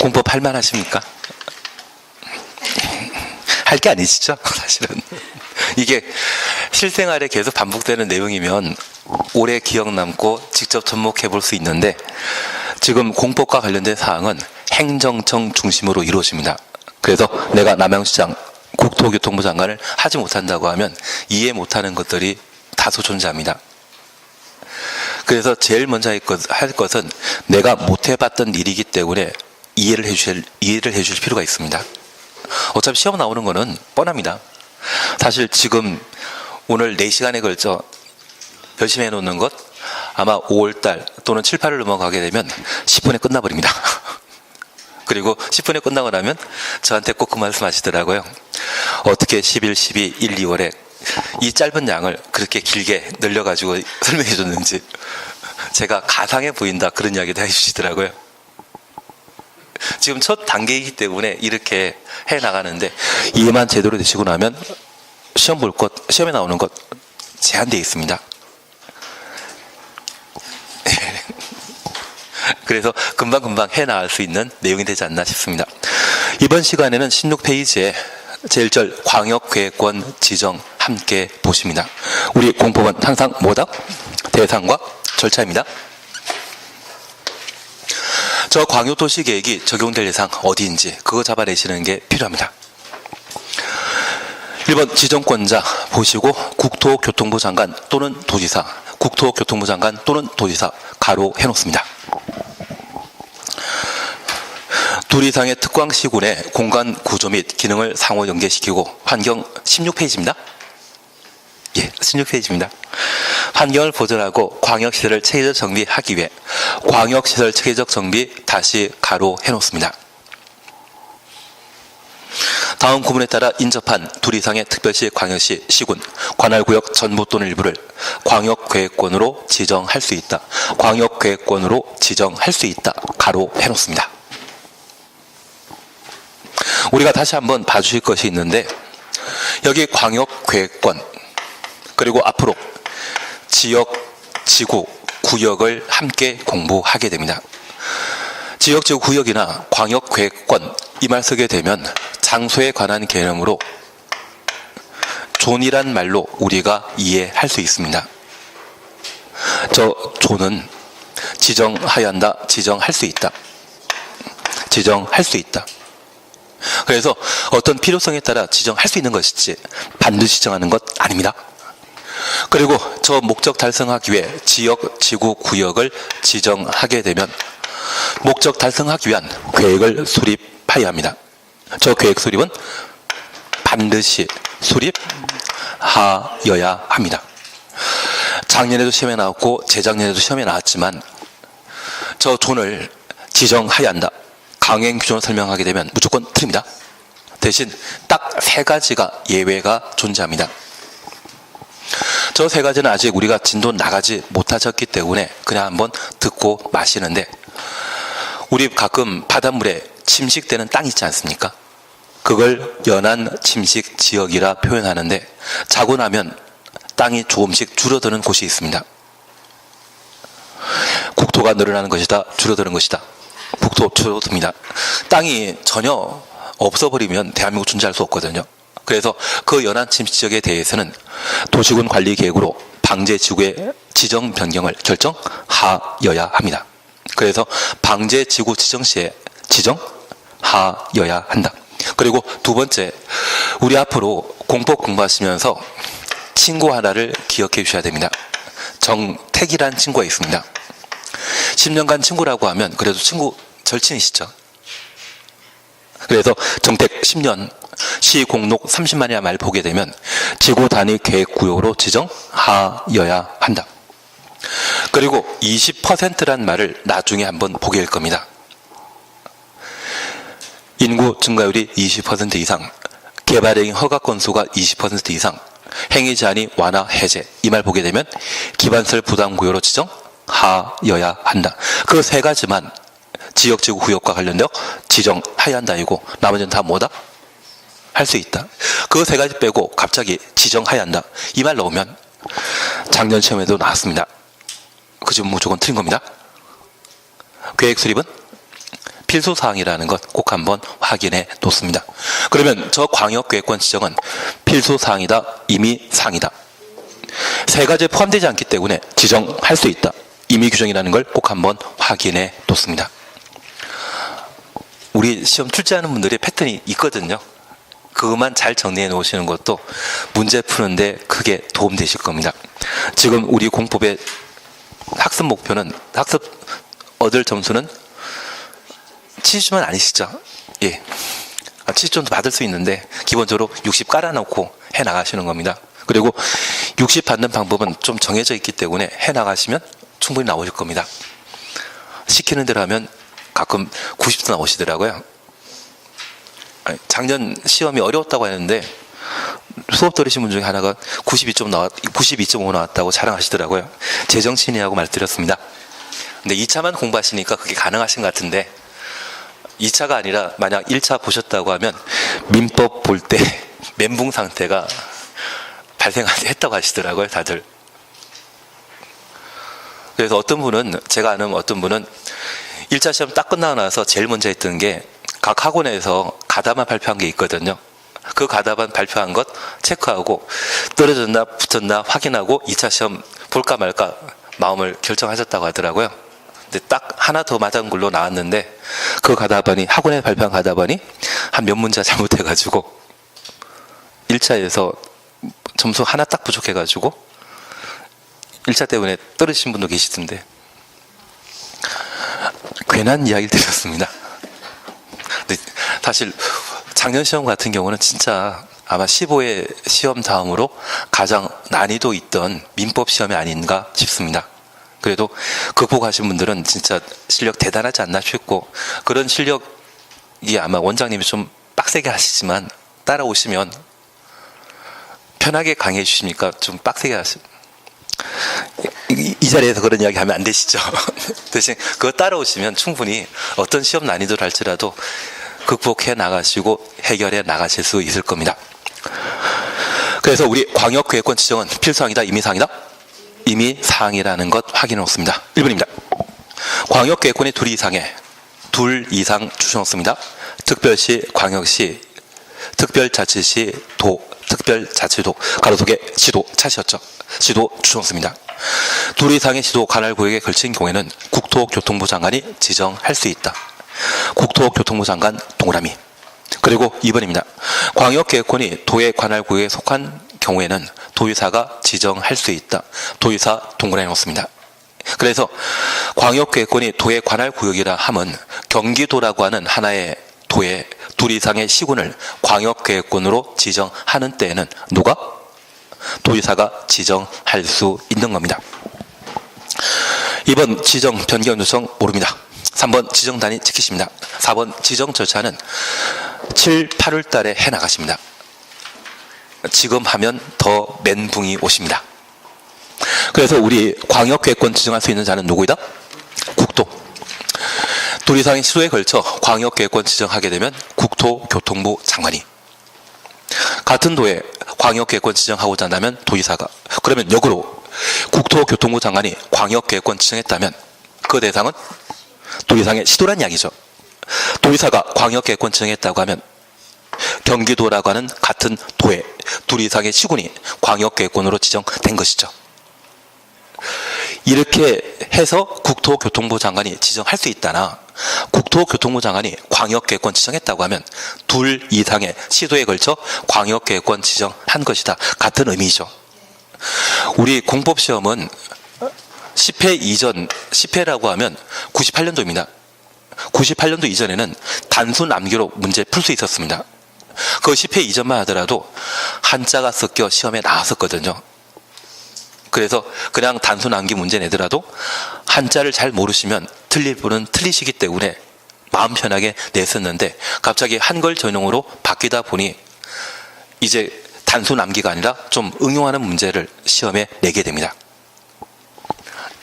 공법 할 만하십니까? 할 게 아니시죠? 사실은. 이게 실생활에 계속 반복되는 내용이면 오래 기억 남고 직접 접목해 볼 수 있는데, 지금 공법과 관련된 사항은 행정청 중심으로 이루어집니다. 그래서 내가 남양시장 국토교통부 장관을 하지 못한다고 하면 이해 못하는 것들이 다소 존재합니다. 그래서 제일 먼저 할 것은 내가 못해봤던 일이기 때문에 이해를 해주실 필요가 있습니다. 어차피 시험 나오는 거는 뻔합니다. 사실 지금 오늘 4시간에 걸쳐 열심히 해놓는 것 아마 5월달 또는 7, 8월 넘어가게 되면 10분에 끝나버립니다. 그리고 10분에 끝나고 나면 저한테 꼭 그 말씀 하시더라고요. 어떻게 11, 12, 1, 2월에 이 짧은 양을 그렇게 길게 늘려가지고 설명해 줬는지 제가 가상해 보인다, 그런 이야기도 해주시더라고요. 지금 첫 단계이기 때문에 이렇게 해 나가는데, 이해만 제대로 되시고 나면 시험 볼 것, 시험에 나오는 것 제한되어 있습니다. 그래서 금방금방 해 나갈 수 있는 내용이 되지 않나 싶습니다. 이번 시간에는 16페이지에 제1절 광역계획권 지정 함께 보십니다. 우리 공법은 항상 뭐다? 대상과 절차입니다. 저 광역도시계획이 적용될 예상 어디인지 그거 잡아내시는 게 필요합니다. 1번 지정권자 보시고 국토교통부 장관 또는 도지사, 국토교통부 장관 또는 도지사 가로 해놓습니다. 둘 이상의 특광시군의 공간 구조 및 기능을 상호 연계시키고, 환경 16페이지입니다. 예, 16페이지입니다. 환경을 보존하고 광역시설을 체계적 정비하기 위해 광역시설 체계적 정비 다시 가로 해놓습니다. 다음 구문에 따라 인접한 둘 이상의 특별시, 광역시, 시군, 관할구역 전부 또는 일부를 광역계획권으로 지정할 수 있다. 광역계획권으로 지정할 수 있다. 가로 해놓습니다. 우리가 다시 한번 봐주실 것이 있는데, 여기 광역계획권 그리고 앞으로 지역, 지구, 구역을 함께 공부하게 됩니다. 지역, 지구, 구역이나 광역계획권 이 말 쓰게 되면 장소에 관한 개념으로 존이란 말로 우리가 이해할 수 있습니다. 저 존은 지정하여야 한다, 지정할 수 있다, 지정할 수 있다. 그래서 어떤 필요성에 따라 지정할 수 있는 것이지 반드시 정하는 것 아닙니다. 그리고 저 목적 달성하기 위해 지역, 지구, 구역을 지정하게 되면 목적 달성하기 위한 계획을 수립하여야 합니다. 저 계획 수립은 반드시 수립하여야 합니다. 작년에도 시험에 나왔고 재작년에도 시험에 나왔지만 저 존을 지정하여야 한다, 강행 규정을 설명하게 되면 무조건 틀립니다. 대신 딱 3가지가 예외가 존재합니다. 저 3가지는 아직 우리가 진도 나가지 못하셨기 때문에 그냥 한번 듣고 마시는데, 우리 가끔 바닷물에 침식되는 땅 있지 않습니까? 그걸 연안 침식 지역이라 표현하는데, 자고 나면 땅이 조금씩 줄어드는 곳이 있습니다. 국토가 늘어나는 것이다, 줄어드는 것이다. 국토 줄어듭니다. 땅이 전혀 없어버리면 대한민국 존재할 수 없거든요. 그래서 그 연안 침식 지역에 대해서는 도시군 관리 계획으로 방제지구의 지정 변경을 결정하여야 합니다. 그래서 방제지구 지정 시에 지정하여야 한다. 그리고 두 번째, 우리 앞으로 공법 공부하시면서 친구 하나를 기억해 주셔야 됩니다. 정택이란 친구가 있습니다. 10년간 친구라고 하면 그래도 친구 절친이시죠. 그래서 정택 10년 시 공록 30만이라는 말 보게 되면 지구 단위 계획 구역으로 지정하여야 한다. 그리고 20%란 말을 나중에 한번 보게 될 겁니다. 인구 증가율이 20% 이상, 개발행위 허가 건수가 20% 이상, 행위 제한이 완화 해제, 이 말 보게 되면 기반시설 부담 구역으로 지정하여야 한다. 그 3가지만 지역, 지구, 구역과 관련되어 지정하여야 한다 이고, 나머지는 다 뭐다? 할 수 있다. 그 3가지 빼고 갑자기 지정하여야 한다, 이 말 넣으면 작년 시험에도 나왔습니다. 그 집은 무조건 틀린 겁니다. 계획 수립은 필수사항이라는 것 꼭 한번 확인해 놓습니다. 그러면 저 광역계획권 지정은 필수사항이다, 임의사항이다. 세 가지에 포함되지 않기 때문에 지정할 수 있다. 임의규정이라는 걸 꼭 한번 확인해 놓습니다. 우리 시험 출제하는 분들이 패턴이 있거든요. 그것만 잘 정리해 놓으시는 것도 문제 푸는데 크게 도움되실 겁니다. 지금 우리 공법의 학습 목표는, 학습 얻을 점수는 70은 아니시죠? 예. 70점도 받을 수 있는데 기본적으로 60 깔아놓고 해 나가시는 겁니다. 그리고 60 받는 방법은 좀 정해져 있기 때문에 해 나가시면 충분히 나오실 겁니다. 시키는 대로 하면 가끔 90도 나오시더라고요. 작년 시험이 어려웠다고 했는데 수업 들으신 분 중에 하나가 92.5 나왔다고 자랑하시더라고요. 제정신이라고 말드렸습니다. 근데 2차만 공부하시니까 그게 가능하신 것 같은데 2차가 아니라 만약 1차 보셨다고 하면 민법 볼 때 멘붕 상태가 발생했다고 하시더라고요, 다들. 그래서 어떤 분은, 제가 아는 어떤 분은 1차 시험 딱 끝나고 나서 제일 먼저 했던 게 각 학원에서 가담안 발표한 게 있거든요. 그 가담안 발표한 것 체크하고 떨어졌나 붙었나 확인하고 2차 시험 볼까 말까 마음을 결정하셨다고 하더라고요. 근데 딱 하나 더 맞은 걸로 나왔는데 그 가담안이, 학원에 발표한 가담안이 한 몇 문제 잘못해가지고 1차에서 점수 하나 딱 부족해가지고 1차 때문에 떨어지신 분도 계시던데 괜한 이야기를 드렸습니다. 근데 사실 작년 시험 같은 경우는 진짜 아마 15회 시험 다음으로 가장 난이도 있던 민법 시험이 아닌가 싶습니다. 그래도 극복하신 분들은 진짜 실력 대단하지 않나 싶고, 그런 실력이 아마 원장님이 좀 빡세게 하시지만 따라오시면 편하게 강의해 주시니까 좀 빡세게 하시. 이 자리에서 그런 이야기 하면 안 되시죠. 대신 그거 따라오시면 충분히 어떤 시험 난이도를 할지라도 극복해 나가시고 해결해 나가실 수 있을 겁니다. 그래서 우리 광역계획권 지정은 필수사항이다, 임의사항이다? 임의사항이라는 것 확인해 놓습니다. 1번입니다. 광역계획권이 둘 이상 주셔놓습니다. 특별시, 광역시, 특별자치시, 도, 특별자치도, 가로속에 시도 차시였죠. 시도 주셔놓습니다. 둘 이상의 시도 관할구역에 걸친 경우에는 국토교통부 장관이 지정할 수 있다. 국토교통부 장관 동그라미. 그리고 2번입니다. 광역계획권이 도의 관할구역에 속한 경우에는 도의사가 지정할 수 있다. 도의사 동그라미 놓습니다. 그래서 광역계획권이 도의 관할구역이라 함은 경기도라고 하는 하나의 도에 둘 이상의 시군을 광역계획권으로 지정하는 때에는 누가? 도의사가 지정할 수 있는 겁니다. 2번 지정 변경 요청 모릅니다. 3번 지정 단위 지키십니다. 4번 지정 절차는 7, 8월 달에 해나가십니다. 지금 하면 더 멘붕이 오십니다. 그래서 우리 광역계획권 지정할 수 있는 자는 누구이다? 국도. 둘 이상의 시도에 걸쳐 광역계획권 지정하게 되면 국토교통부 장관이, 같은 도에 광역계획권 지정하고자 한다면 도의사가, 그러면 역으로 국토교통부 장관이 광역계획권 지정했다면 그 대상은 둘 이상의 시도란 이야기죠. 도의사가 광역계획권 지정했다고 하면 경기도라고 하는 같은 도에 둘 이상의 시군이 광역계획권으로 지정된 것이죠. 이렇게 해서 국토교통부 장관이 지정할 수 있다나 국토교통부 장관이 광역계획권 지정했다고 하면 둘 이상의 시도에 걸쳐 광역계획권 지정한 것이다. 같은 의미죠. 우리 공법시험은 10회 이전, 10회라고 하면 98년도입니다. 98년도 이전에는 단순 암기로 문제 풀 수 있었습니다. 그 10회 이전만 하더라도 한자가 섞여 시험에 나왔었거든요. 그래서 그냥 단순 암기 문제 내더라도 한자를 잘 모르시면 틀릴 분은 틀리시기 때문에 마음 편하게 냈었는데, 갑자기 한글 전형으로 바뀌다 보니 이제 단순 암기가 아니라 좀 응용하는 문제를 시험에 내게 됩니다.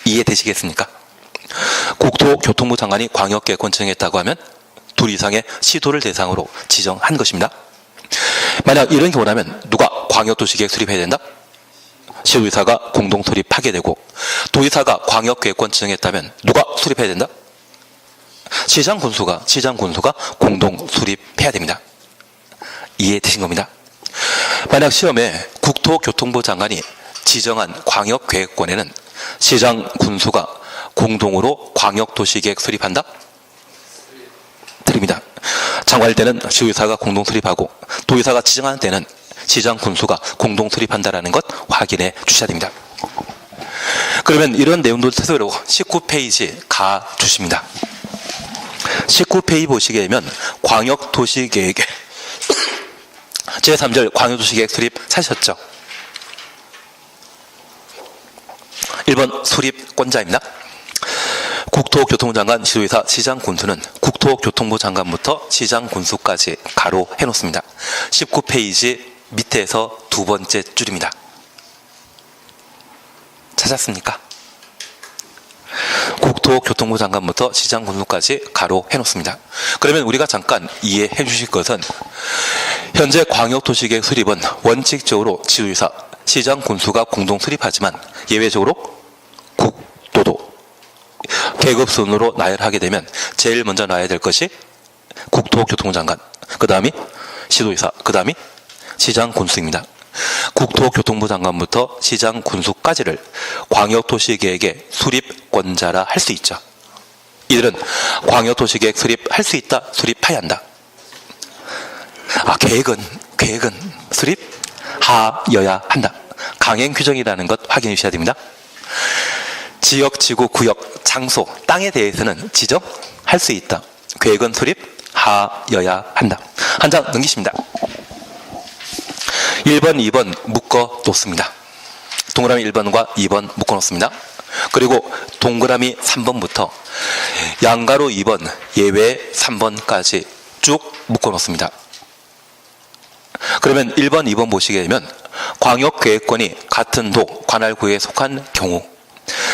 이해되시겠습니까? 국토교통부 장관이 광역계획권 지정했다고 하면 둘 이상의 시도를 대상으로 지정한 것입니다. 만약 이런 경우라면 누가 광역도시계획 수립해야 된다? 시도의사가 공동 수립하게 되고, 도의사가 광역계획권 지정했다면 누가 수립해야 된다? 시장 군수가 공동 수립해야 됩니다. 이해되신 겁니다. 만약 시험에 국토교통부 장관이 지정한 광역계획권에는 시장 군수가 공동으로 광역도시계획 수립한다? 드립니다. 장관일 때는 시도의사가 공동 수립하고 도의사가 지정하는 때는 시장 군수가 공동 수립한다라는 것 확인해 주셔야 됩니다. 그러면 이런 내용도 토대로 19페이지 가 주십니다. 19페이지 보시게 되면 광역도시계획 제3절 광역도시계획 수립 찾으셨죠? 1번 수립권자입니다. 국토교통부 장관, 시도의사, 시장 군수는 국토교통부 장관부터 시장 군수까지 가로 해놓습니다. 19페이지 밑에서 두 번째 줄입니다. 찾았습니까? 국토교통부 장관부터 시장 군수까지 가로 해놓습니다. 그러면 우리가 잠깐 이해해 주실 것은 현재 광역도시계획 수립은 원칙적으로 지도의사, 시장 군수가 공동 수립하지만 예외적으로 국도도 계급순으로 나열하게 되면 제일 먼저 놔야 될 것이 국토교통부 장관, 그 다음이 시도의사, 그 다음이 시장 군수입니다. 국토교통부 장관부터 시장 군수까지를 광역도시계획의 수립권자라 할 수 있죠. 이들은 광역도시계획 수립할 수 있다, 수립해야 한다. 계획은 수립하여야 한다. 강행 규정이라는 것 확인해 주셔야 됩니다. 지역, 지구, 구역, 장소, 땅에 대해서는 지정할 수 있다. 계획은 수립하여야 한다. 한 장 넘기십니다. 1번, 2번 묶어 놓습니다. 동그라미 1번과 2번 묶어 놓습니다. 그리고 동그라미 3번부터 양가로 2번, 예외 3번까지 쭉 묶어 놓습니다. 그러면 1번, 2번 보시게 되면 광역계획권이 같은 도, 관할구에 속한 경우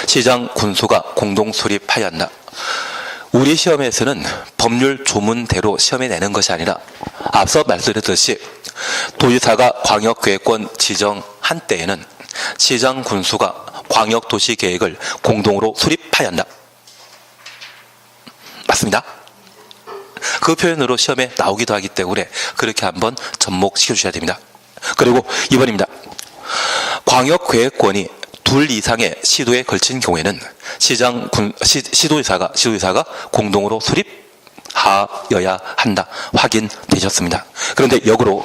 시장 군수가 공동 수립하여야 한다. 우리 시험에서는 법률 조문대로 시험에 내는 것이 아니라 앞서 말씀드렸듯이 도의사가 광역계획권 지정한 때에는 시장 군수가 광역도시계획을 공동으로 수립해야 한다. 맞습니다. 그 표현으로 시험에 나오기도 하기 때문에 그렇게 한번 접목시켜 주셔야 됩니다. 그리고 2번입니다. 광역계획권이 둘 이상의 시도에 걸친 경우에는 시도의사가 공동으로 수립하여야 한다. 확인되셨습니다. 그런데 역으로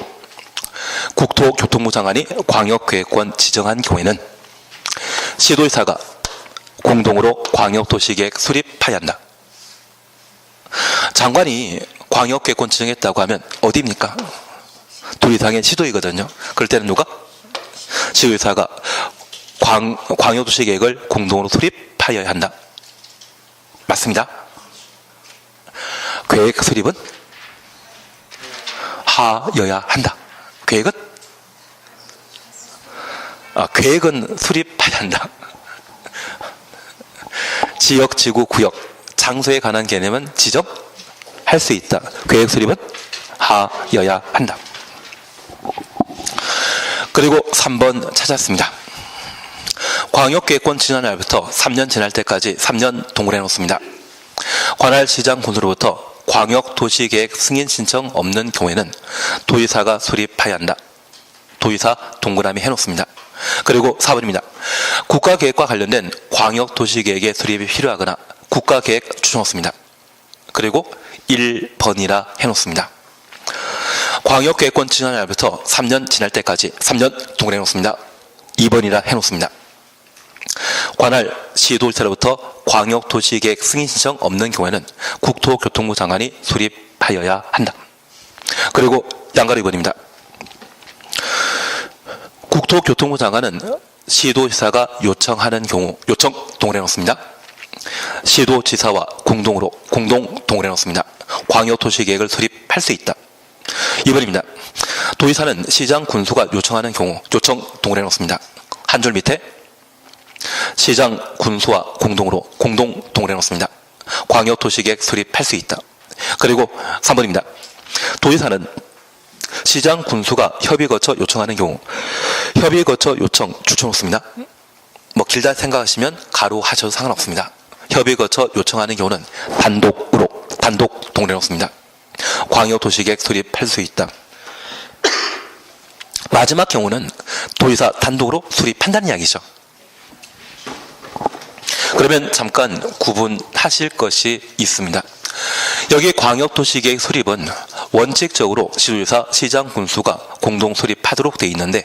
국토교통부 장관이 광역계획권 지정한 경우에는 시도의사가 공동으로 광역도시계획 수립해야 한다. 장관이 광역계획권 지정했다고 하면 어디입니까? 둘 이상의 시도이거든요. 그럴 때는 누가? 시도의사가 광역도시계획을 공동으로 수립하여야 한다. 맞습니다. 계획 수립은 하여야 한다. 계획은? 계획은 수립해야 한다. 지역, 지구, 구역, 장소에 관한 개념은 지정할 수 있다. 계획 수립은 하여야 한다. 그리고 3번 찾았습니다. 광역계획권 지정 날부터 3년 지날 때까지 3년 동그래 놓습니다. 관할 시장 군수로부터 광역도시계획 승인 신청 없는 경우에는 도의사가 수립해야 한다. 도의사 동그라미 해놓습니다. 그리고 4번입니다. 국가계획과 관련된 광역도시계획의 수립이 필요하거나 국가계획 주셔놓습니다. 그리고 1번이라 해놓습니다. 광역계획권 지정 날부터 3년 지날 때까지 3년 동그래 놓습니다. 2번이라 해놓습니다. 관할 시도의사로부터 광역도시계획 승인 신청 없는 경우에는 국토교통부 장관이 수립하여야 한다. 그리고 양가로 2번입니다. 국토교통부 장관은 시도지사가 요청하는 경우 요청 동그래 놓습니다. 시도지사와 공동 동그래 놓습니다. 광역도시계획을 수립할 수 있다. 2번입니다. 도의사는 시장 군수가 요청하는 경우 요청 동그래 놓습니다. 한 줄 밑에 시장 군수와 공동 동그래 놓습니다. 광역도시계획 수립할 수 있다. 그리고 3번입니다. 도의사는 시장 군수가 협의 거쳐 요청하는 경우 협의 거쳐 요청 줄쳐놓습니다. 길다 생각하시면 가로 하셔도 상관없습니다. 협의 거쳐 요청하는 경우는 단독으로 단독 동네놓습니다. 광역도시계획 수립할 수 있다. 마지막 경우는 도의사 단독으로 수립한다는 이야기죠. 그러면 잠깐 구분하실 것이 있습니다. 여기 광역도시계획 수립은 원칙적으로 시도지사, 시장, 군수가 공동 수립하도록 되어 있는데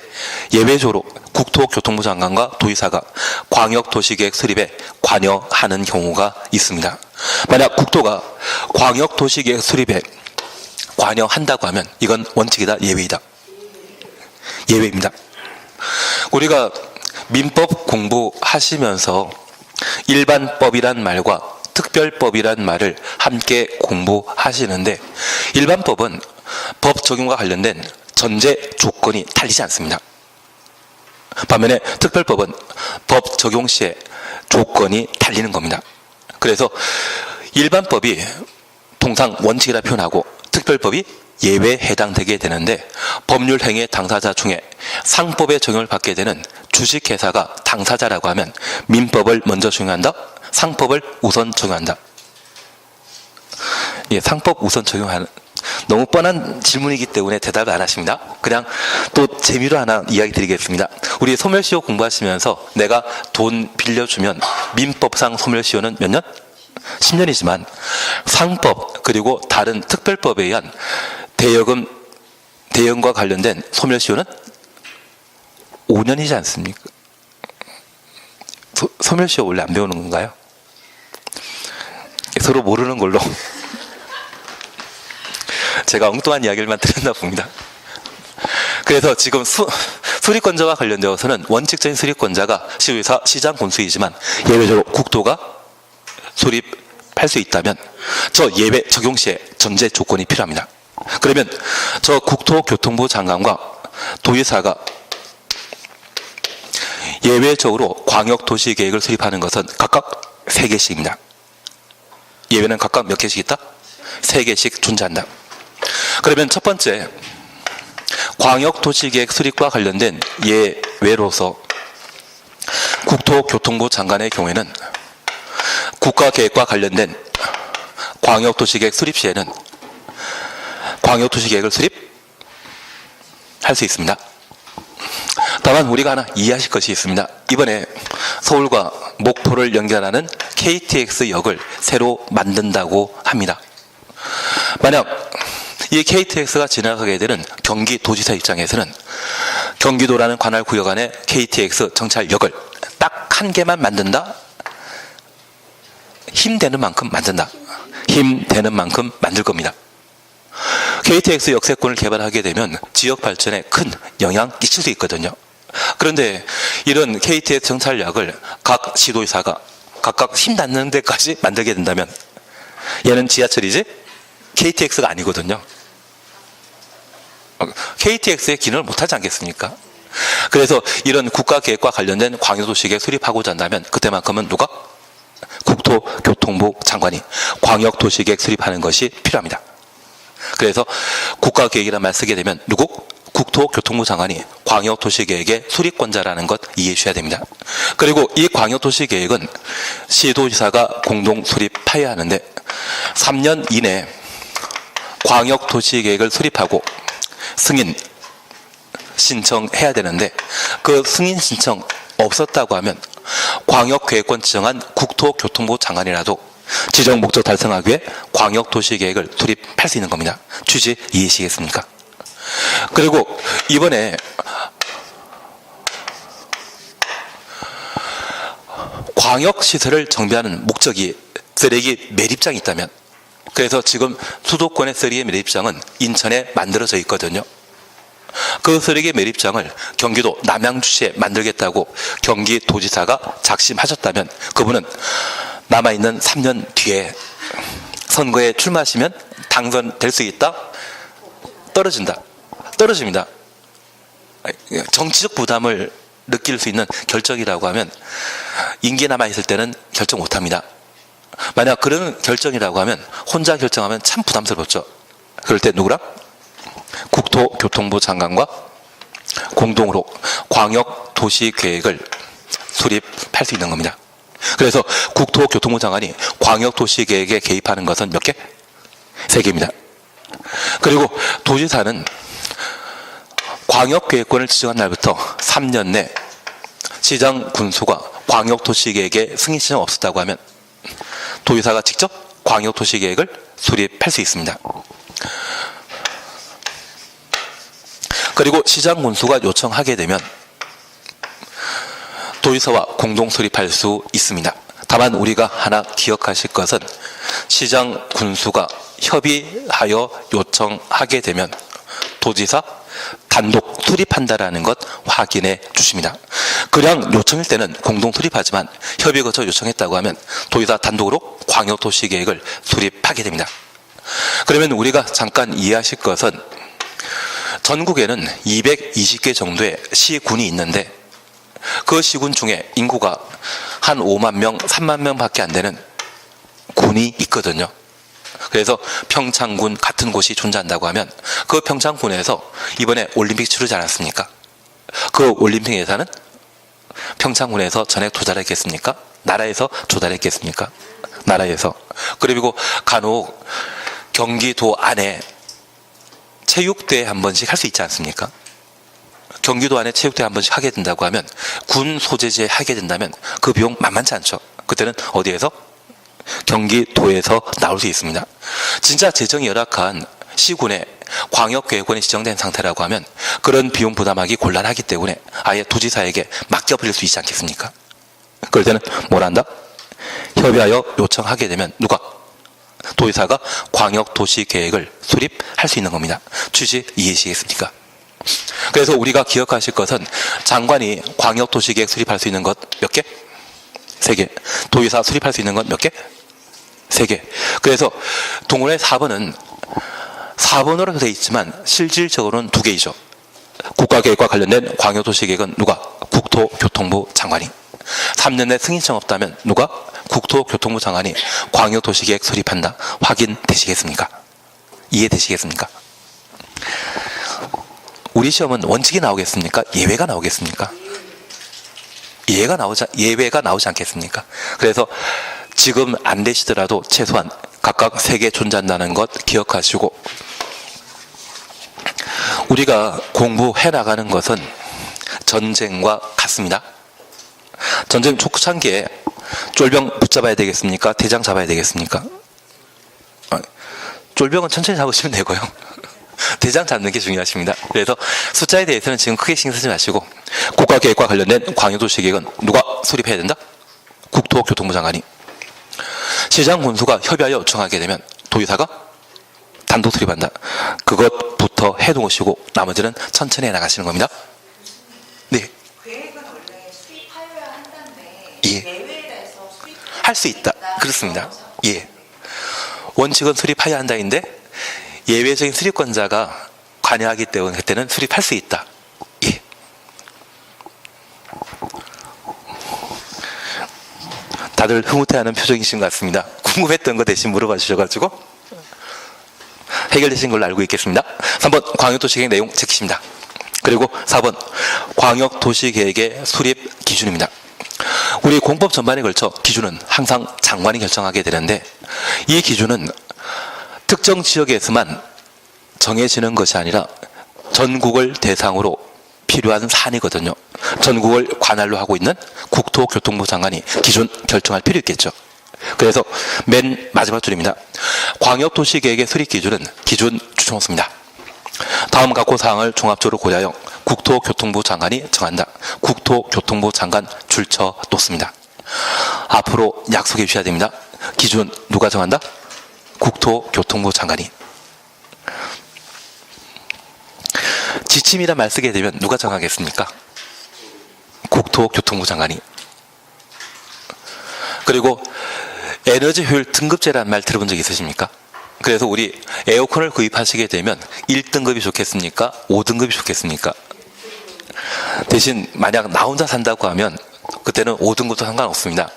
예외적으로 국토교통부 장관과 도의사가 광역도시계획 수립에 관여하는 경우가 있습니다. 만약 국토가 광역도시계획 수립에 관여한다고 하면 이건 원칙이다, 예외이다. 예외입니다. 우리가 민법 공부하시면서 일반법이란 말과 특별법이란 말을 함께 공부하시는데 일반법은 법 적용과 관련된 전제 조건이 달리지 않습니다. 반면에 특별법은 법 적용 시에 조건이 달리는 겁니다. 그래서 일반법이 통상 원칙이라 표현하고 특별법이 예외에 해당되게 되는데 법률 행위의 당사자 중에 상법에 적용을 받게 되는 주식회사가 당사자라고 하면 민법을 먼저 적용한다? 상법을 우선 적용한다. 예, 상법 우선 적용하는 너무 뻔한 질문이기 때문에 대답을 안 하십니다. 그냥 또 재미로 하나 이야기 드리겠습니다. 우리 소멸시효 공부하시면서 내가 돈 빌려주면 민법상 소멸시효는 몇 년? 10년이지만 상법 그리고 다른 특별법에 의한 대여금과 관련된 소멸시효는 5년이지 않습니까? 소멸시효 원래 안 배우는 건가요? 서로 모르는 걸로 제가 엉뚱한 이야기를만 들었나 봅니다. 그래서 지금 수리권자와 관련되어서는 원칙적인 수리권자가 시도지사, 시장, 군수이지만 예외적으로 국토가 수립할 수 있다면 저 예외 적용 시에 전제 조건이 필요합니다. 그러면 저 국토교통부 장관과 도의사가 예외적으로 광역도시계획을 수립하는 것은 각각 3개씩입니다. 예외는 각각 몇 개씩 있다? 3개씩 존재한다. 그러면 첫 번째 광역도시계획 수립과 관련된 예외로서 국토교통부 장관의 경우에는 국가계획과 관련된 광역도시계획 수립 시에는 광역도시계획을 수립할 수 있습니다. 다만 우리가 하나 이해하실 것이 있습니다. 이번에 서울과 목포를 연결하는 KTX역을 새로 만든다고 합니다. 만약 이 KTX가 지나가게 되는 경기도지사 입장에서는 경기도라는 관할 구역 안에 KTX 정찰역을 딱 한 개만 만든다? 힘되는 만큼 만든다. 힘되는 만큼 만들 겁니다. KTX 역세권을 개발하게 되면 지역 발전에 큰 영향 끼칠 수 있거든요. 그런데 이런 KTX 정찰역을 각 시도의사가 각각 힘 닿는 데까지 만들게 된다면 얘는 지하철이지 KTX가 아니거든요. KTX의 기능을 못하지 않겠습니까? 그래서 이런 국가계획과 관련된 광역도시계획 수립하고자 한다면 그때만큼은 누가? 국토교통부 장관이 광역도시계획 수립하는 것이 필요합니다. 그래서 국가계획이라는 말 쓰게 되면 누구? 국토교통부 장관이 광역도시계획의 수립권자라는 것 이해해 주셔야 됩니다. 그리고 이 광역도시계획은 시도지사가 공동 수립해야 하는데 3년 이내에 광역도시계획을 수립하고 승인 신청해야 되는데 그 승인 신청 없었다고 하면 광역계획권 지정한 국토교통부 장관이라도 지정 목적 달성하기 위해 광역도시계획을 수립할 수 있는 겁니다. 취지 이해하시겠습니까? 그리고 이번에 광역시설을 정비하는 목적이 쓰레기 매립장이 있다면 그래서 지금 수도권의 쓰레기 매립장은 인천에 만들어져 있거든요. 그 쓰레기 매립장을 경기도 남양주시에 만들겠다고 경기도지사가 작심하셨다면 그분은 남아있는 3년 뒤에 선거에 출마하시면 당선될 수 있다? 떨어집니다. 정치적 부담을 느낄 수 있는 결정이라고 하면 임기 남아있을 때는 결정 못합니다. 만약 그런 결정이라고 하면 혼자 결정하면 참 부담스럽죠. 그럴 때 누구랑? 국토교통부 장관과 공동으로 광역도시계획을 수립할 수 있는 겁니다. 그래서 국토교통부 장관이 광역도시계획에 개입하는 것은 몇 개? 3개입니다. 그리고 도지사는 광역계획권을 지정한 날부터 3년 내 시장 군수가 광역도시계획에 승인 신청 없었다고 하면 도지사가 직접 광역도시계획을 수립할 수 있습니다. 그리고 시장 군수가 요청하게 되면 도지사와 공동 수립할 수 있습니다. 다만 우리가 하나 기억하실 것은 시장 군수가 협의하여 요청하게 되면 도지사 단독 수립한다라는 것 확인해 주십니다. 그냥 요청일 때는 공동 수립하지만 협의 거쳐 요청했다고 하면 도지사 단독으로 광역도시계획을 수립하게 됩니다. 그러면 우리가 잠깐 이해하실 것은 전국에는 220개 정도의 시군이 있는데 그 시군 중에 인구가 한 5만 명, 3만 명밖에 안 되는 군이 있거든요. 그래서 평창군 같은 곳이 존재한다고 하면 그 평창군에서 이번에 올림픽 치르지 않았습니까? 그 올림픽 예산은 평창군에서 전액 조달했겠습니까? 나라에서 조달했겠습니까? 나라에서. 그리고 간혹 경기도 안에 체육대회 한 번씩 할 수 있지 않습니까? 경기도 안에 체육대회 한 번씩 하게 된다고 하면 군 소재지에 하게 된다면 그 비용 만만치 않죠. 그때는 어디에서? 경기도에서 나올 수 있습니다. 진짜 재정이 열악한 시군에 광역계획원이 지정된 상태라고 하면 그런 비용 부담하기 곤란하기 때문에 아예 도지사에게 맡겨버릴 수 있지 않겠습니까? 그럴 때는 뭘 한다? 협의하여 요청하게 되면 누가? 도지사가 광역도시계획을 수립할 수 있는 겁니다. 취지 이해하시겠습니까? 그래서 우리가 기억하실 것은 장관이 광역도시계획 수립할 수 있는 것 몇 개? 3개. 도지사 수립할 수 있는 건 몇 개? 3개. 그래서 동원의 4번은 4번으로 되어 있지만 실질적으로는 2개이죠. 국가계획과 관련된 광역도시계획은 누가? 국토교통부 장관이. 3년 내 승인청 없다면 누가? 국토교통부 장관이 광역도시계획 수립한다. 확인되시겠습니까? 이해되시겠습니까? 우리 시험은 원칙이 나오겠습니까? 예외가 나오겠습니까? 예외가 나오지 않겠습니까? 그래서 지금 안 되시더라도 최소한 각각 3개 존재한다는 것 기억하시고 우리가 공부해 나가는 것은 전쟁과 같습니다. 전쟁 초창기에 쫄병 붙잡아야 되겠습니까? 대장 잡아야 되겠습니까? 쫄병은 천천히 잡으시면 되고요. 대장 잡는 게 중요하십니다. 그래서 숫자에 대해서는 지금 크게 신경 쓰지 마시고 국가계획과 관련된 광역도시계획은 누가 수립해야 된다? 국토교통부 장관이. 시장 군수가 협의하여 요청하게 되면 도지사가 단독 수립한다. 그것부터 해놓으시고 나머지는 천천히 해나가시는 겁니다. 네. 계획은 원래 수립하여야 한다는데 예. 예외에 대해서 할 수 있다. 그렇습니다. 예. 원칙은 수립하여야 한다인데 예외적인 수립권자가 관여하기 때문에 그때는 수립할 수 있다. 예. 다들 흐뭇해하는 표정이신 것 같습니다. 궁금했던 거 대신 물어봐 주셔가지고 해결되신 걸로 알고 있겠습니다. 3번 광역도시계획 내용 체크입니다. 그리고 4번 광역도시계획의 수립 기준입니다. 우리 공법 전반에 걸쳐 기준은 항상 장관이 결정하게 되는데 이 기준은 특정 지역에서만 정해지는 것이 아니라 전국을 대상으로 필요한 사안이거든요. 전국을 관할로 하고 있는 국토교통부 장관이 기준 결정할 필요 있겠죠. 그래서 맨 마지막 줄입니다. 광역도시계획의 수립 기준은 기준 추천호수입니다. 다음 각호 사항을 종합적으로 고려하여 국토교통부 장관이 정한다. 국토교통부 장관 줄쳐 놓습니다. 앞으로 약속해 주셔야 됩니다. 기준 누가 정한다? 국토교통부 장관이. 지침이란 말 쓰게 되면 누가 정하겠습니까? 국토교통부 장관이. 그리고 에너지 효율 등급제라는 말 들어본 적 있으십니까? 그래서 우리 에어컨을 구입하시게 되면 1등급이 좋겠습니까? 5등급이 좋겠습니까? 대신 만약 나 혼자 산다고 하면 그때는 5등급도 상관없습니다.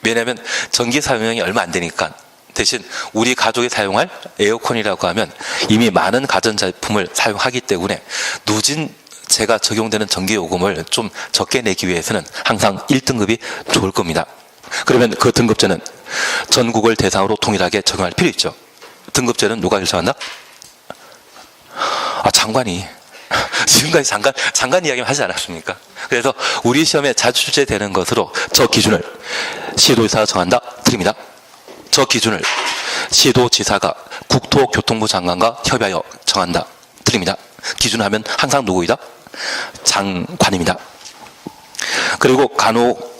왜냐하면 전기 사용량이 얼마 안 되니까. 대신 우리 가족이 사용할 에어컨이라고 하면 이미 많은 가전제품을 사용하기 때문에 누진 제가 적용되는 전기요금을 좀 적게 내기 위해서는 항상 1등급이 좋을 겁니다. 그러면 그 등급제는 전국을 대상으로 동일하게 적용할 필요 있죠. 등급제는 누가 결정한다? 장관이. 지금까지 장관 이야기만 하지 않았습니까? 그래서 우리 시험에 자주 출제되는 것으로 저 기준을 시도지사가 정한다? 드립니다. 저 기준을 시도지사가 국토교통부 장관과 협의하여 정한다? 드립니다. 기준하면 항상 누구이다? 장관입니다. 그리고 간혹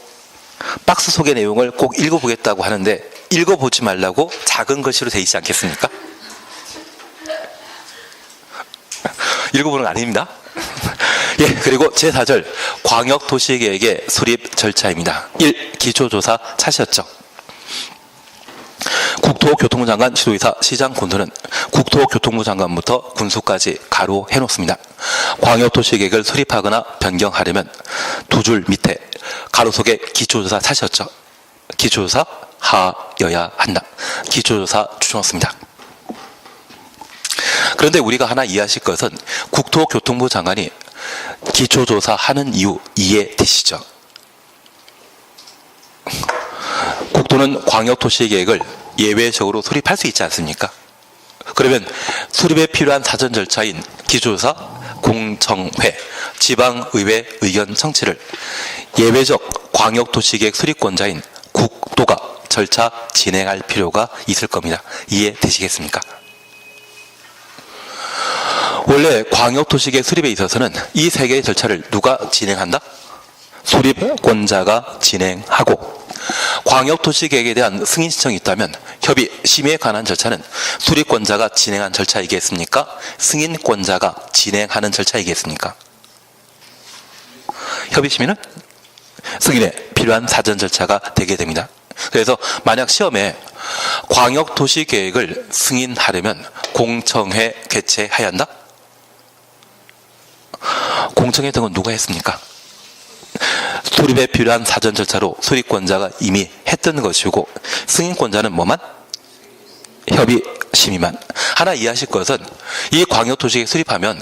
박스 속의 내용을 꼭 읽어보겠다고 하는데 읽어보지 말라고 작은 글씨로 돼 있지 않겠습니까? 읽어보는 거 아닙니다. 예, 그리고 제4절 광역도시계획의 수립 절차입니다. 1. 기초조사 차시였죠. 국토교통부 장관, 시도지사, 시장, 군수는 국토교통부 장관부터 군수까지 가로 해놓습니다. 광역도시계획을 수립하거나 변경하려면 두 줄 밑에 가로 속에 기초조사 차시였죠. 기초조사 하여야 한다. 기초조사 주셨습니다. 그런데 우리가 하나 이해하실 것은 국토교통부 장관이 기초조사 하는 이유 이해되시죠? 국토는 광역도시계획을 예외적으로 수립할 수 있지 않습니까? 그러면 수립에 필요한 사전 절차인 기초조사, 공청회, 지방의회 의견 청취를 예외적 광역도시계획 수립권자인 국토가 절차 진행할 필요가 있을 겁니다. 이해되시겠습니까? 원래 광역도시계획 수립에 있어서는 이 세 개의 절차를 누가 진행한다? 수립권자가 진행하고, 광역도시계획에 대한 승인 신청이 있다면 협의 심의에 관한 절차는 수립권자가 진행한 절차이겠습니까? 승인권자가 진행하는 절차이겠습니까? 협의 심의는 승인에 필요한 사전 절차가 되게 됩니다. 그래서 만약 시험에 광역도시계획을 승인하려면 공청회 개최해야 한다? 공청회 등은 누가 했습니까? 수립에 필요한 사전 절차로 수립권자가 이미 했던 것이고, 승인권자는 뭐만? 협의 심의만. 하나 이해하실 것은 이 광역도시계획 수립하면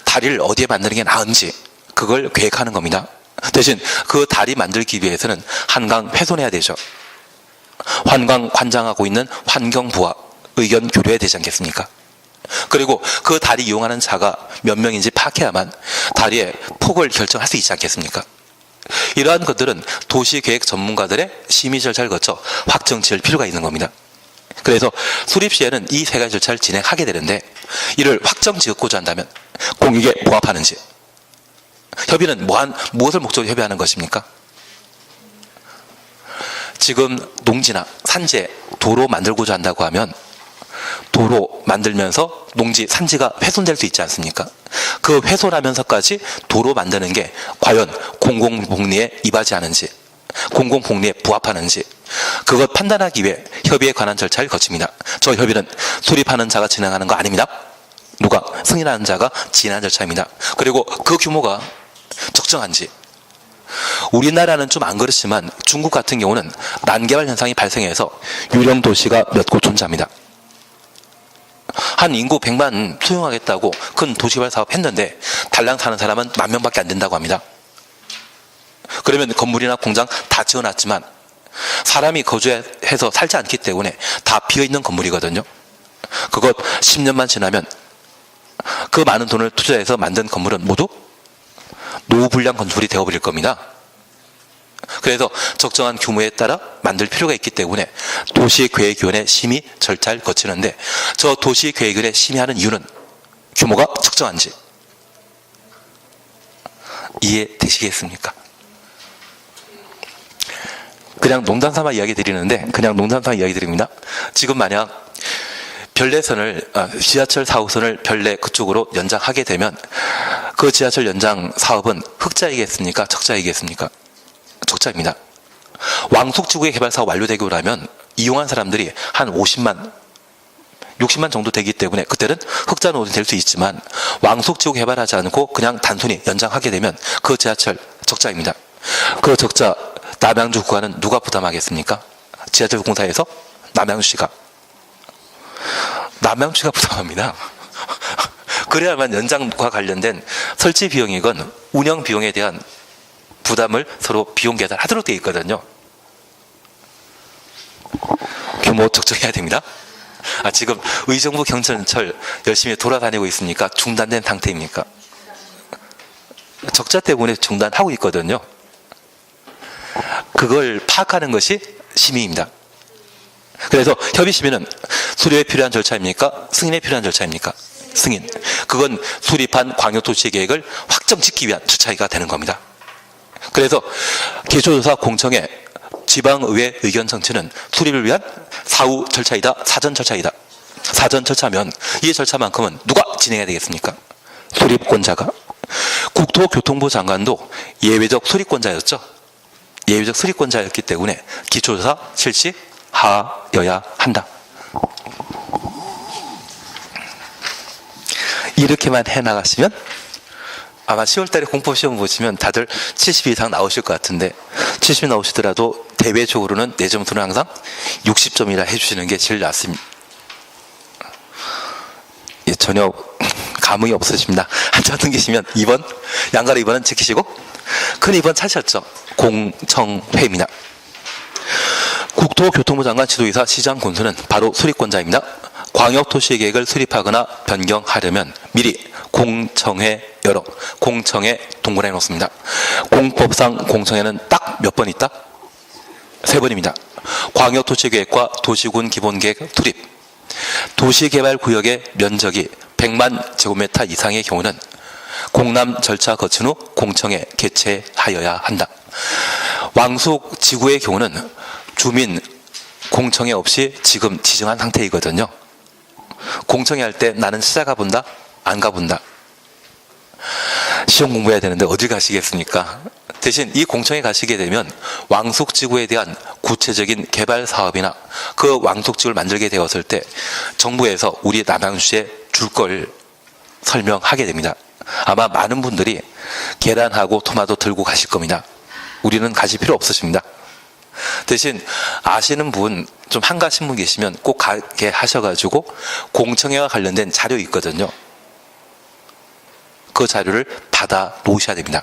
다리를 어디에 만드는 게 나은지 그걸 계획하는 겁니다. 대신 그 다리 만들기 위해서는 한강 훼손해야 되죠. 환강 관장하고 있는 환경부와 의견 교류해야 되지 않겠습니까? 그리고 그 다리 이용하는 자가 몇 명인지 파악해야만 다리의 폭을 결정할 수 있지 않겠습니까? 이러한 것들은 도시계획 전문가들의 심의 절차를 거쳐 확정 지을 필요가 있는 겁니다. 그래서 수립 시에는 이 세 가지 절차를 진행하게 되는데, 이를 확정 지었고자 한다면 공익에 부합하는지, 협의는 무엇을 목적으로 협의하는 것입니까? 지금 농지나 산지에 도로 만들고자 한다고 하면 도로 만들면서 농지, 산지가 훼손될 수 있지 않습니까? 그 훼손하면서까지 도로 만드는 게 과연 공공복리에 이바지하는지, 공공복리에 부합하는지, 그것 판단하기 위해 협의에 관한 절차를 거칩니다. 저 협의는 수립하는 자가 진행하는 거 아닙니다. 누가? 승인하는 자가 진행하는 절차입니다. 그리고 그 규모가 적정한지, 우리나라는 좀 안 그렇지만 중국 같은 경우는 난개발 현상이 발생해서 유령 도시가 몇 곳 존재합니다. 한 인구 100만 수용하겠다고 큰 도시개발 사업 했는데 달랑 사는 사람은 10,000명밖에 안 된다고 합니다. 그러면 건물이나 공장 다 지어놨지만 사람이 거주해서 살지 않기 때문에 다 비어있는 건물이거든요. 그것 10년만 지나면 그 많은 돈을 투자해서 만든 건물은 모두 노후불량 건물이 되어버릴 겁니다. 그래서 적정한 규모에 따라 만들 필요가 있기 때문에 도시계획위원회 심의 절차를 거치는데, 저 도시계획위원회 심의하는 이유는 규모가 적정한지 이해되시겠습니까? 그냥 농담삼아 이야기 드리는데, 지금 만약 별내선을, 지하철 4호선을 별내 그쪽으로 연장하게 되면 그 지하철 연장 사업은 흑자이겠습니까? 적자이겠습니까? 적자입니다. 왕숙지구의 개발 사업 완료되고 나면 이용한 사람들이 한 50만, 60만 정도 되기 때문에 그때는 흑자 노선이 될 수 있지만, 왕숙지구 개발하지 않고 그냥 단순히 연장하게 되면 그 지하철 적자입니다. 그 적자 남양주 구간은 누가 부담하겠습니까? 지하철 공사에서 남양주시가 부담합니다. 그래야만 연장과 관련된 설치 비용이건 운영 비용에 대한 부담을 서로 비용 계산하도록 되어 있거든요. 규모 적정해야 됩니다. 지금 의정부 경전철 열심히 돌아다니고 있으니까 중단된 상태입니까? 적자 때문에 중단하고 있거든요. 그걸 파악하는 것이 심의입니다. 그래서 협의심의는 수료에 필요한 절차입니까? 승인에 필요한 절차입니까? 승인. 그건 수립한 광역도시계획을 확정짓기 위한 절차가 되는 겁니다. 그래서 기초조사 공청회 지방의회 의견 청취는 수립을 위한 사후 절차이다, 사전 절차이다. 사전 절차면 이 절차만큼은 누가 진행해야 되겠습니까? 수립권자가. 국토교통부 장관도 예외적 수립권자였죠. 예외적 수립권자였기 때문에 기초조사 실시하여야 한다. 이렇게만 해나가시면 아마 10월달에 공포시험 보시면 다들 70 이상 나오실 것 같은데 70 나오시더라도 대외적으로는 내 점수는 항상 60점이라 해주시는 게 제일 낫습니다. 예, 전혀 감흥이 없으십니다. 한자 등기시면 2번, 양가로 2번은 지키시고 큰 2번 찾으셨죠? 공청회입니다. 국토교통부 장관 지도이사 시장 군수는 바로 수립권자입니다. 광역도시계획을 수립하거나 변경하려면 미리 공청회 열어 공청회 동원해 놓습니다. 공법상 공청회는 딱 몇 번 있다? 3번입니다. 광역도시계획과 도시군 기본계획 수립, 도시개발구역의 면적이 100만 제곱미터 이상의 경우는 공람 절차 거친 후 공청회 개최하여야 한다. 왕숙 지구의 경우는 주민 공청회 없이 지금 지정한 상태이거든요. 공청회 할 때 나는 시장 가본다? 안 가본다? 시험 공부해야 되는데 어디 가시겠습니까? 대신 이 공청회 가시게 되면 왕숙지구에 대한 구체적인 개발 사업이나 그 왕숙지구를 만들게 되었을 때 정부에서 우리 남양주에 줄 걸 설명하게 됩니다. 아마 많은 분들이 계란하고 토마토 들고 가실 겁니다. 우리는 가실 필요 없으십니다. 대신 아시는 분, 좀 한가하신 분 계시면 꼭 가게 하셔가지고 공청회와 관련된 자료 있거든요. 그 자료를 받아 놓으셔야 됩니다.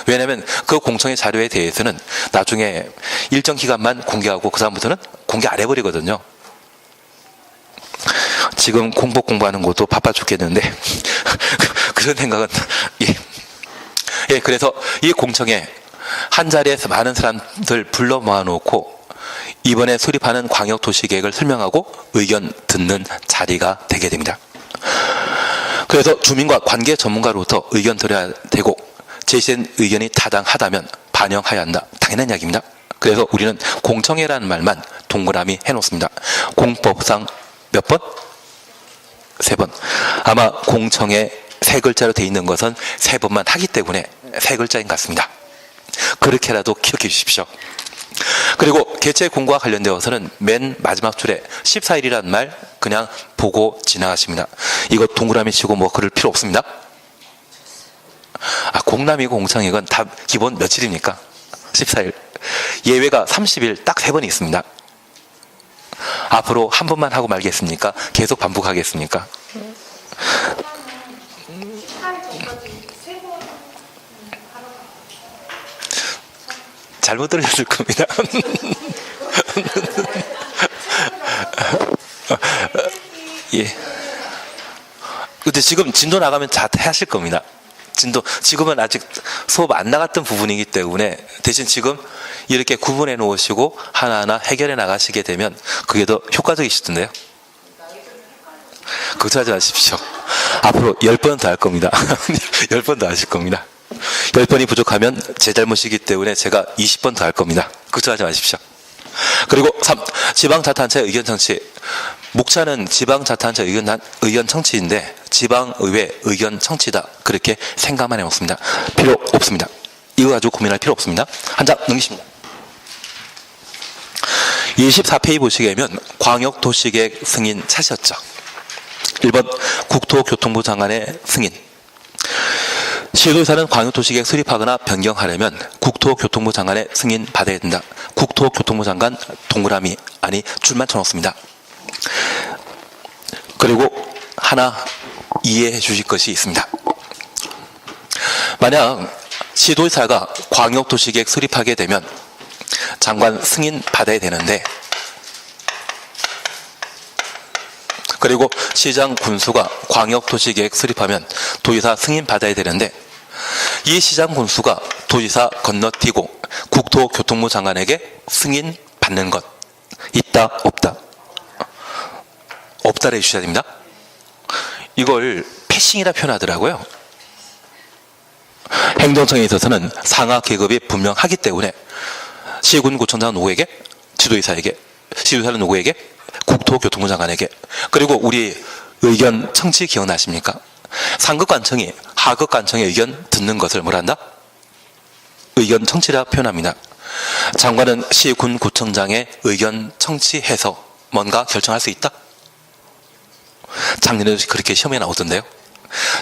왜냐하면 그 공청회 자료에 대해서는 나중에 일정 기간만 공개하고 그 다음부터는 공개 안 해버리거든요. 지금 공법 공부하는 것도 바빠 죽겠는데 그런 생각은 예, 그래서 이 공청회 한 자리에서 많은 사람들 불러 모아놓고 이번에 수립하는 광역도시계획을 설명하고 의견 듣는 자리가 되게 됩니다. 그래서 주민과 관계 전문가로부터 의견 들어야 되고 제시된 의견이 타당하다면 반영해야 한다. 당연한 이야기입니다. 그래서 우리는 공청회라는 말만 동그라미 해놓습니다. 공법상 몇 번? 3번. 아마 공청회 3글자로 되어 있는 것은 3번만 하기 때문에 3글자인 것 같습니다. 그렇게라도 기억해 주십시오. 그리고 개최 공고와 관련되어서는 맨 마지막 줄에 14일이라는 말 그냥 보고 지나가십니다. 이거 동그라미 치고 뭐 그럴 필요 없습니다. 공람이고 공청회건 다 기본 며칠입니까? 14일. 예외가 30일 딱 3번이 있습니다. 앞으로 한 번만 하고 말겠습니까? 계속 반복하겠습니까? 잘못 들으셨을 겁니다. 예. 근데 지금 진도 나가면 다 하실 겁니다. 지금은 아직 수업 안 나갔던 부분이기 때문에 대신 지금 이렇게 구분해 놓으시고 하나하나 해결해 나가시게 되면 그게 더 효과적이시던데요. 걱정하지 마십시오. 앞으로 10번 더 할 겁니다. 10번 더 하실 겁니다. 10번이 부족하면 제 잘못이기 때문에 제가 20번 더 할 겁니다. 걱정하지 마십시오. 그리고 3. 지방자치단체 의견 청취. 목차는 지방자치단체 의견 청취인데 지방의회 의견 청취다. 그렇게 생각만 해놓습니다. 필요 없습니다. 이거 가지고 고민할 필요 없습니다. 한 장 넘기십니다. 24페이지 보시게 되면 광역도시계획 승인 찾으셨죠. 1번 국토교통부 장관의 승인. 시도의사는 광역도시계획 수립하거나 변경하려면 국토교통부 장관의 승인 받아야 된다. 국토교통부 장관 동그라미 아니 줄만 쳐놓습니다. 그리고 하나 이해해 주실 것이 있습니다. 만약 시도의사가 광역도시계획 수립하게 되면 장관 승인 받아야 되는데 그리고 시장 군수가 광역도시계획 수립하면 도지사 승인 받아야 되는데 이 시장 군수가 도지사 건너뛰고 국토교통부 장관에게 승인 받는 것 있다 없다? 없다를 해주셔야 됩니다. 이걸 패싱이라 표현하더라고요. 행정청에 있어서는 상하 계급이 분명하기 때문에 시군구청장 누구에게? 지도이사에게. 지도이사는 누구에게? 국토교통부 장관에게. 그리고 우리 의견 청취 기억나십니까? 상급관청이 하급관청의 의견 듣는 것을 뭐란다? 의견 청취라 표현합니다. 장관은 시군구청장의 의견 청취해서 뭔가 결정할 수 있다? 작년에도 그렇게 시험에 나오던데요.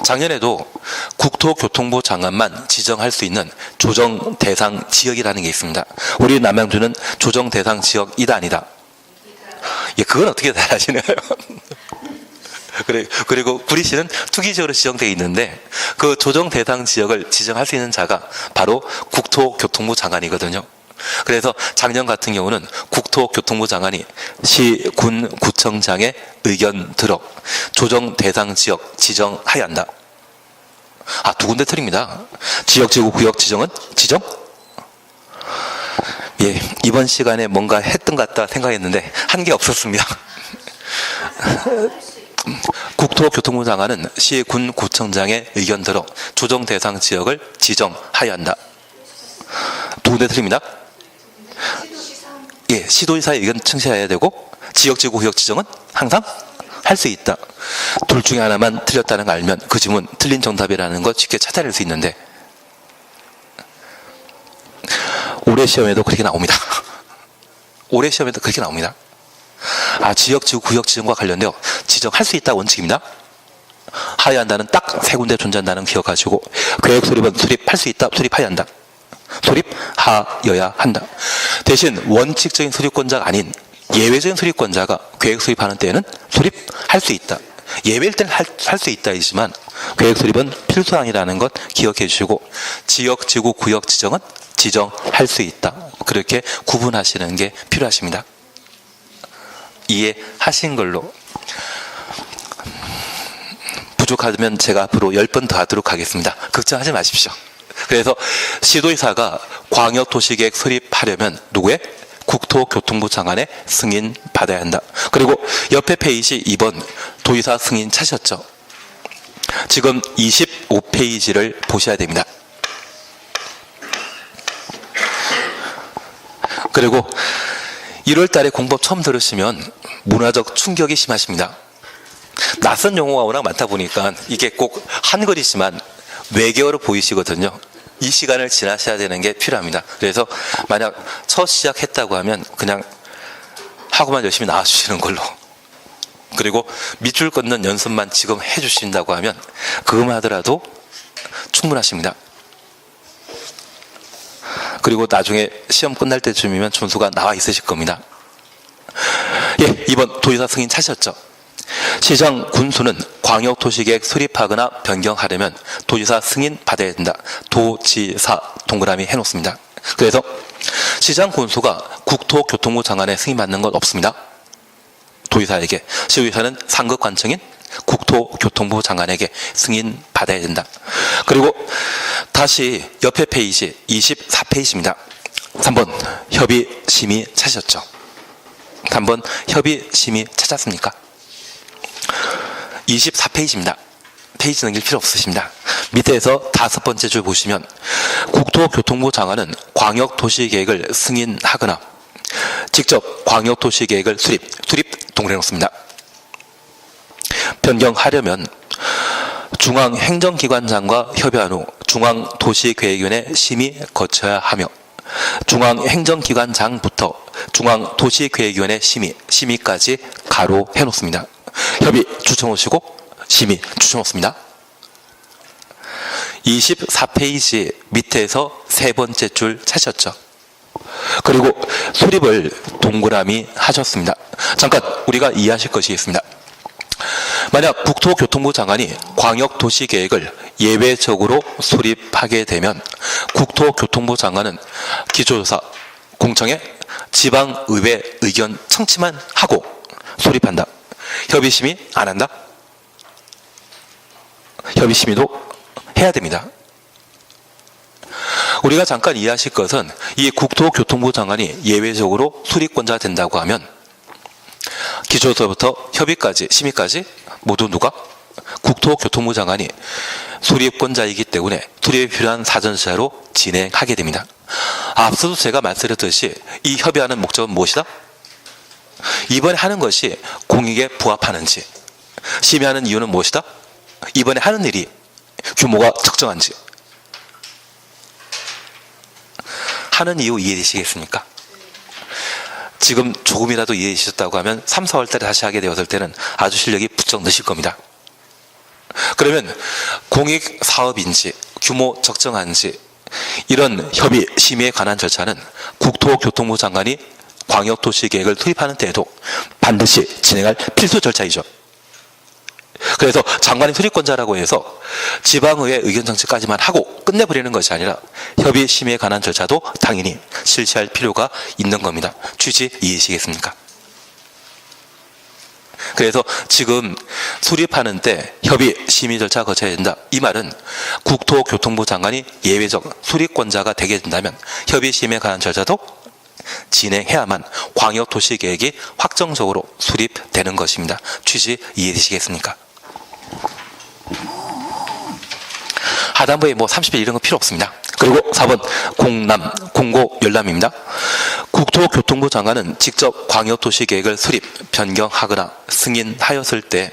작년에도 국토교통부 장관만 지정할 수 있는 조정 대상 지역이라는 게 있습니다. 우리 남양주는 조정 대상 지역이다 아니다? 예, 그건 어떻게 다 아시나요? 그리고 구리시는 투기지역으로 지정되어 있는데 그 조정 대상 지역을 지정할 수 있는 자가 바로 국토교통부 장관이거든요. 그래서 작년 같은 경우는 국토교통부 장관이 시, 군, 구청장의 의견 들어 조정 대상 지역 지정하여야 한다. 두 군데 틀립니다. 지역, 지구, 구역 지정은 지정? 예, 이번 시간에 뭔가 했던 것 같다 생각했는데 한 게 없었습니다. 국토교통부 장관은 시, 군, 구청장의 의견 들어 조정 대상 지역을 지정하여야 한다. 두 군데 틀립니다. 예, 시도지사의 의견 청취해야 되고 지역, 지구, 구역 지정은 항상 할 수 있다. 둘 중에 하나만 틀렸다는 걸 알면 그 질문 틀린 정답이라는 거 쉽게 찾아낼 수 있는데 올해 시험에도 그렇게 나옵니다. 올해 시험에도 그렇게 나옵니다. 지역, 지구, 구역 지정과 관련되어 지정할 수 있다 원칙입니다. 하여야 한다는 딱 세 군데 존재한다는 기억하시고 계획 수립은 수립할 수 있다, 수립하여야 한다. 수립하여야 한다. 대신 원칙적인 수립권자가 아닌 예외적인 수립권자가 계획 수립하는 때에는 수립할 수 있다. 예외일 때는 할 수 있다이지만 계획 수립은 필수항이라는 것 기억해 주시고 지역, 지구, 구역 지정은 지정할 수 있다. 그렇게 구분하시는 게 필요하십니다. 이해하신 걸로. 부족하면 제가 앞으로 10번 더 하도록 하겠습니다. 걱정하지 마십시오. 그래서 시도지사가 광역도시계획 수립하려면 누구의? 국토교통부 장관의 승인 받아야 한다. 그리고 옆에 페이지 2번 도지사 승인 찾으셨죠? 지금 25페이지를 보셔야 됩니다. 그리고 1월 달에 공법 처음 들으시면 문화적 충격이 심하십니다. 낯선 용어가 워낙 많다 보니까 이게 꼭 한글이지만 외계어로 보이시거든요. 이 시간을 지나셔야 되는 게 필요합니다. 그래서 만약 첫 시작했다고 하면 그냥 하고만 열심히 나와주시는 걸로. 그리고 밑줄 긋는 연습만 지금 해주신다고 하면 그것만 하더라도 충분하십니다. 그리고 나중에 시험 끝날 때쯤이면 점수가 나와 있으실 겁니다. 예, 이번 도지사 승인 찾으셨죠? 시장 군수는 광역도시계획 수립하거나 변경하려면 도지사 승인 받아야 된다. 도지사 동그라미 해놓습니다. 그래서 시장 군수가 국토교통부 장관의 승인 받는 건 없습니다. 도지사에게. 시도지사는 상급관청인 국토교통부 장관에게 승인 받아야 된다. 그리고 다시 옆에 페이지 24페이지입니다. 3번 협의심의 찾으셨죠? 3번 협의심의 찾았습니까? 24페이지입니다. 페이지 넘길 필요 없으십니다. 밑에서 5번째 줄 보시면 국토교통부 장관은 광역도시계획을 승인하거나 직접 광역도시계획을 수립 동그래 놓습니다. 변경하려면 중앙행정기관장과 협의한 후 중앙도시계획위원회 심의 거쳐야 하며 중앙행정기관장부터 중앙도시계획위원회 심의까지 가로 해놓습니다. 협의 추천하시고 심의 추천했습니다. 24페이지 밑에서 세 번째 줄 찾으셨죠? 그리고 수립을 동그라미 하셨습니다. 잠깐 우리가 이해하실 것이 있습니다. 만약 국토교통부 장관이 광역도시계획을 예외적으로 수립하게 되면 국토교통부 장관은 기초조사, 공청회, 지방의회 의견 청취만 하고 수립한다. 협의심의 안 한다? 협의심의도 해야 됩니다. 우리가 잠깐 이해하실 것은 이 국토교통부 장관이 예외적으로 수립권자가 된다고 하면 기초부터 협의까지, 심의까지 모두 누가? 국토교통부 장관이 수립권자이기 때문에 수립에 필요한 사전조사로 진행하게 됩니다. 앞서도 제가 말씀드렸듯이 이 협의하는 목적은 무엇이다? 이번에 하는 것이 공익에 부합하는지, 심의하는 이유는 무엇이다? 이번에 하는 일이 규모가 적정한지. 하는 이유 이해되시겠습니까? 지금 조금이라도 이해되셨다고 하면 3, 4월 달에 다시 하게 되었을 때는 아주 실력이 부쩍 느실 겁니다. 그러면 공익 사업인지 규모 적정한지 이런 협의, 심의에 관한 절차는 국토교통부 장관이 광역도시계획을 수립하는 때에도 반드시 진행할 필수 절차이죠. 그래서 장관이 수립권자라고 해서 지방의회 의견 정치까지만 하고 끝내버리는 것이 아니라 협의, 심의에 관한 절차도 당연히 실시할 필요가 있는 겁니다. 취지 이해하시겠습니까? 그래서 지금 수립하는 때 협의, 심의 절차 거쳐야 된다. 이 말은 국토교통부 장관이 예외적 수립권자가 되게 된다면 협의, 심의에 관한 절차도 진행해야만 광역도시계획이 확정적으로 수립되는 것입니다. 취지 이해되시겠습니까? 하단부에 30일 이런 거 필요 없습니다. 그리고 4번 공남, 공고, 열람입니다. 국토교통부 장관은 직접 광역도시계획을 수립, 변경하거나 승인하였을 때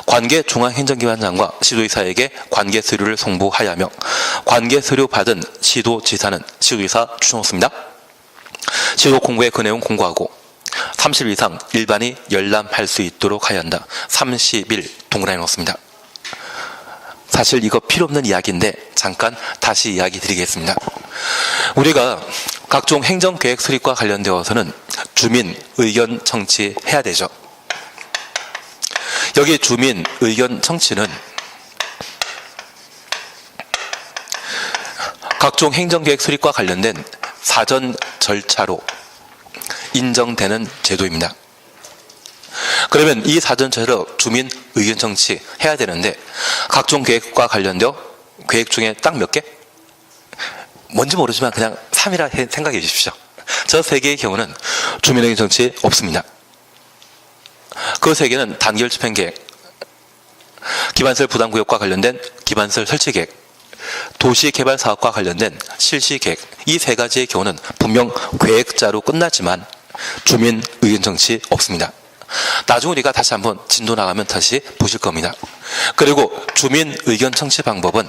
관계 중앙행정기관장과 시도지사에게 관계 서류를 송부하여 하며 관계 서류 받은 시도지사는 시도지사 추천없습니다. 시도 공고에 그 내용 공고하고 30일 이상 일반이 열람할 수 있도록 하여야 한다. 30일 동그라미 놓습니다. 사실 이거 필요 없는 이야기인데 잠깐 다시 이야기 드리겠습니다. 우리가 각종 행정계획 수립과 관련되어서는 주민 의견 청취해야 되죠. 여기 주민 의견 청취는 각종 행정계획 수립과 관련된 사전 절차로 인정되는 제도입니다. 그러면 이 사전 절차로 주민 의견 청취해야 되는데 각종 계획과 관련되어 계획 중에 딱 몇 개? 뭔지 모르지만 그냥 3이라 생각해 주십시오. 저 3개의 경우는 주민 의견 청취 없습니다. 그 3개는 단계별 집행계획, 기반시설 부담구역과 관련된 기반시설 설치계획, 도시개발사업과 관련된 실시계획, 이 3가지의 경우는 분명 계획자로 끝나지만 주민 의견 청취 없습니다. 나중에 우리가 다시 한번 진도 나가면 다시 보실 겁니다. 그리고 주민 의견 청취 방법은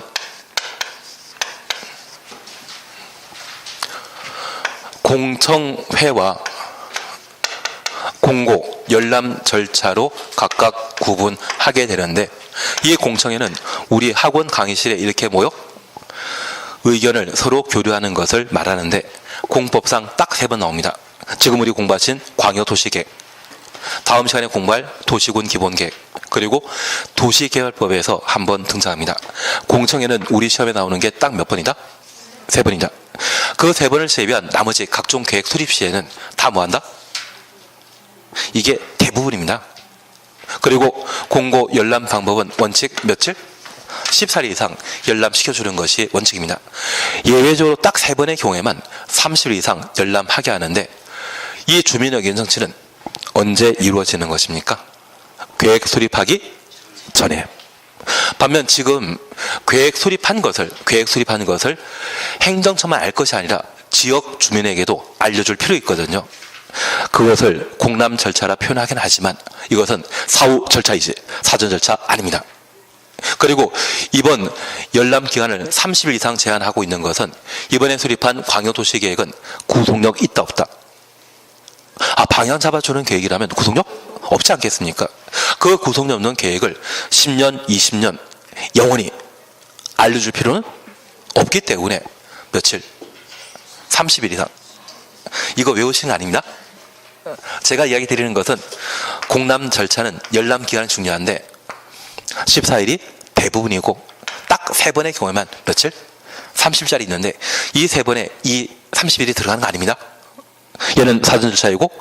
공청회와 공고, 열람 절차로 각각 구분하게 되는데 이 공청회는 우리 학원 강의실에 이렇게 모여 의견을 서로 교류하는 것을 말하는데 공법상 딱 3번 나옵니다. 지금 우리 공부하신 광역도시계획, 다음 시간에 공부할 도시군 기본계획, 그리고 도시개발법에서 한번 등장합니다. 공청회는 우리 시험에 나오는 게 딱 몇 번이다? 3번이다. 그 3번을 제외한 나머지 각종 계획 수립 시에는 다 뭐한다? 이게 대부분입니다. 그리고 공고 열람 방법은 원칙 며칠? 14일 이상 열람시켜주는 것이 원칙입니다. 예외적으로 딱 3번의 경우에만 30일 이상 열람하게 하는데 이 주민 의견 청취는 언제 이루어지는 것입니까? 계획 수립하기 전에. 반면 지금 계획 수립한 것을 행정처만 알 것이 아니라 지역 주민에게도 알려줄 필요 있거든요. 그것을 공람 절차라 표현하긴 하지만 이것은 사후 절차이지 사전 절차 아닙니다. 그리고 이번 열람 기간을 30일 이상 제한하고 있는 것은 이번에 수립한 광역도시계획은 구속력 있다 없다? 방향 잡아주는 계획이라면 구속력 없지 않겠습니까? 그 구속력 없는 계획을 10년, 20년 영원히 알려줄 필요는 없기 때문에 며칠? 30일 이상. 이거 외우시는 거 아닙니다? 제가 이야기 드리는 것은 공람 절차는 열람 기간이 중요한데 14일이 대부분이고 딱 3번의 경우에만 며칠? 30일짜리 있는데 이 3번에 이 30일이 들어가는 거 아닙니다. 얘는 사전 절차이고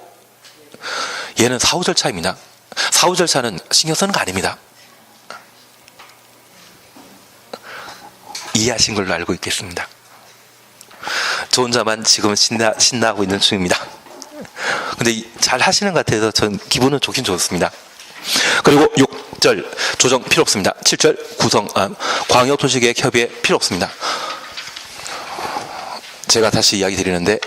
얘는 사후 절차입니다. 사후 절차는 신경 쓰는 거 아닙니다. 이해하신 걸로 알고 있겠습니다. 저 혼자만 지금 신나고 있는 중입니다. 근데 잘 하시는 것 같아서 전 기분은 좋긴 좋습니다. 그리고 6절 조정 필요 없습니다. 7절 광역도시계획 협의회 필요 없습니다. 제가 다시 이야기 드리는데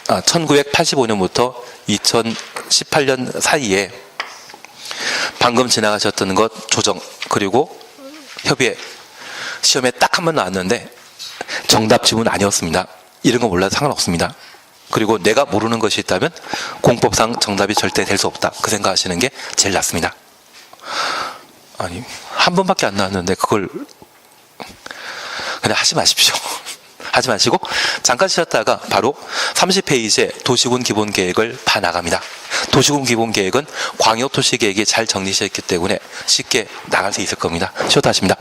1985년부터 2018년 사이에 방금 지나가셨던 것 조정 그리고 협의회 시험에 딱 한 번 나왔는데 정답 지문 아니었습니다. 이런 거 몰라도 상관없습니다. 그리고 내가 모르는 것이 있다면 공법상 정답이 절대 될 수 없다. 그 생각하시는 게 제일 낫습니다. 아니 한 번밖에 안 나왔는데 그걸 그냥 하지 마십시오. 하지 마시고 잠깐 쉬었다가 바로 30페이지에 도시군 기본계획을 봐나갑니다. 도시군 기본계획은 광역도시계획이 잘 정리되어 있기 때문에 쉽게 나갈 수 있을 겁니다. 쉬었다 하십니다.